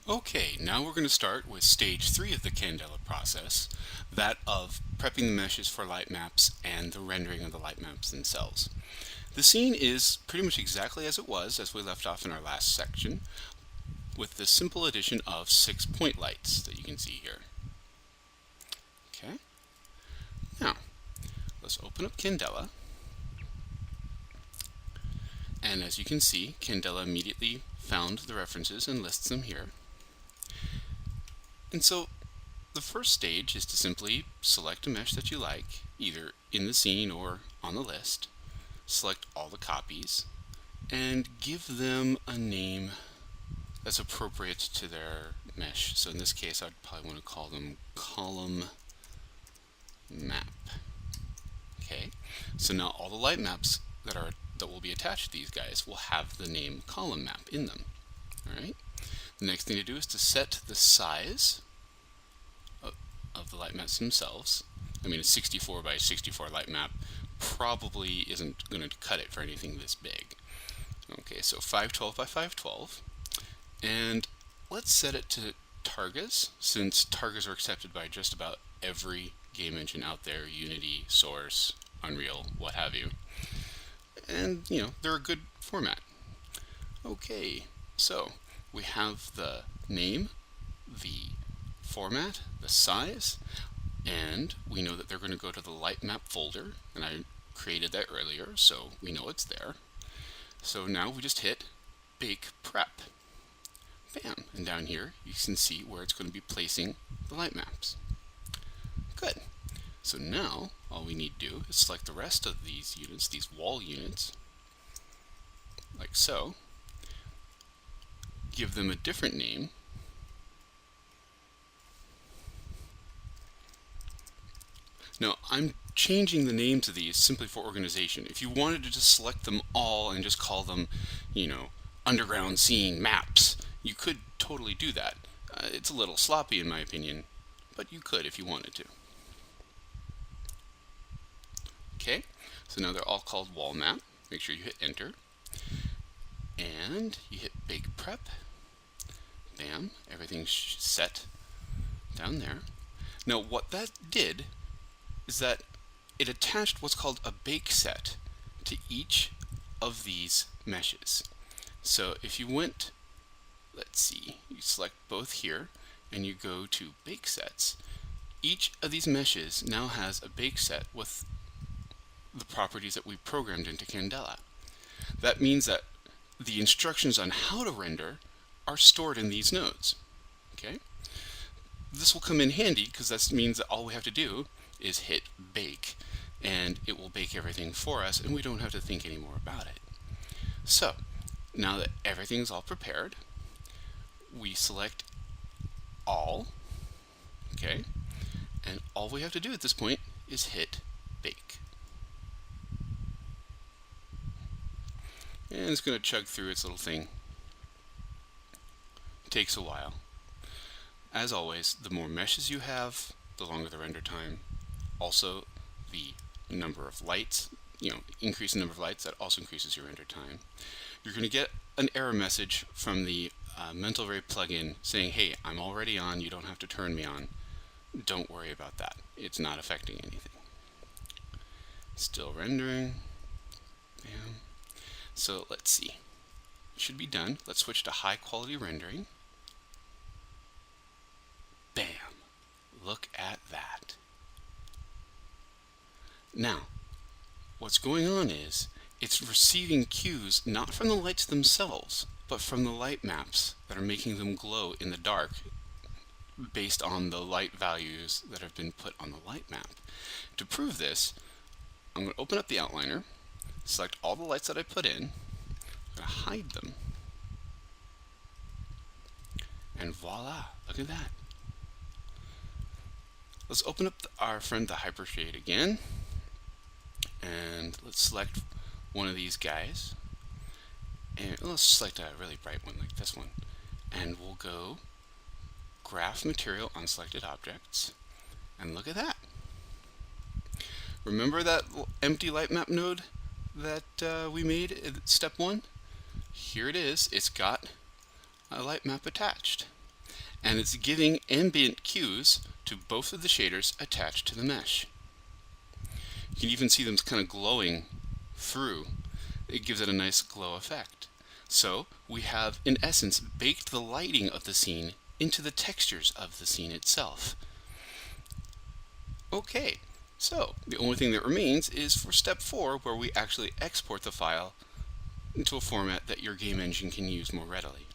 Okay, now we're going to start with stage 3 of the Candela process, that of prepping the meshes for light maps and the rendering of the light maps themselves. The scene is pretty much exactly as it was as we left off in our last section, with the simple addition of 6 point lights that you can see here. Okay, now let's open up Candela, and as you can see, Candela immediately found the references and lists them here. And so the first stage is to simply select a mesh that you like, either in the scene or on the list, select all the copies, and give them a name that's appropriate to their mesh. So in this case, I'd probably want to call them column map. Okay, so now all the light maps that will be attached to these guys will have the name column map in them. All right. The next thing to do is to set the size of the light maps themselves. I mean, a 64 by 64 light map probably isn't going to cut it for anything this big. Okay, so 512 by 512. And let's set it to Targas, since Targas are accepted by just about every game engine out there, Unity, Source, Unreal, what have you. And, they're a good format. Okay, so we have the name, the format, the size, and we know that they're going to go to the light map folder, and I created that earlier, so we know it's there. So now we just hit Bake Prep. Bam! And down here you can see where it's going to be placing the light maps. Good. So now all we need to do is select the rest of these units, these wall units, like so. Give them a different name. Now, I'm changing the names of these simply for organization. If you wanted to just select them all and just call them, underground scene maps, you could totally do that. It's a little sloppy in my opinion, but you could if you wanted to. Okay, so now they're all called wall map. Make sure you hit enter. And you hit Bake Prep. Bam, everything's set down there. Now what that did is that it attached what's called a bake set to each of these meshes. So if you went, let's see, you select both here and you go to bake sets, each of these meshes now has a bake set with the properties that we programmed into Candela. That means that the instructions on how to render are stored in these nodes. Okay? This will come in handy because that means that all we have to do is hit bake and it will bake everything for us and we don't have to think anymore about it. So now that everything's all prepared, we select all, okay, and all we have to do at this point is hit bake. And it's going to chug through its little thing. It takes a while. As always, the more meshes you have, the longer the render time. Also, the number of lights, increase the number of lights, that also increases your render time. You're going to get an error message from the Mental Ray plugin saying, hey, I'm already on, you don't have to turn me on. Don't worry about that. It's not affecting anything. Still rendering. Bam. So let's see. It should be done. Let's switch to high quality rendering. Bam! Look at that. Now, what's going on is it's receiving cues not from the lights themselves, but from the light maps that are making them glow in the dark based on the light values that have been put on the light map. To prove this, I'm going to open up the outliner, select all the lights that I put in, I'm going to hide them, and voila, look at that. Let's open up our friend the Hypershade again, and let's select one of these guys, and let's select a really bright one like this one, and we'll go Graph Material on Selected Objects, and look at that. Remember that empty light map node that we made at step 1? Here it is. It's got a light map attached. and it's giving ambient cues to both of the shaders attached to the mesh. You can even see them kind of glowing through. It gives it a nice glow effect. So we have, in essence, baked the lighting of the scene into the textures of the scene itself. Okay, so the only thing that remains is for step 4, where we actually export the file into a format that your game engine can use more readily.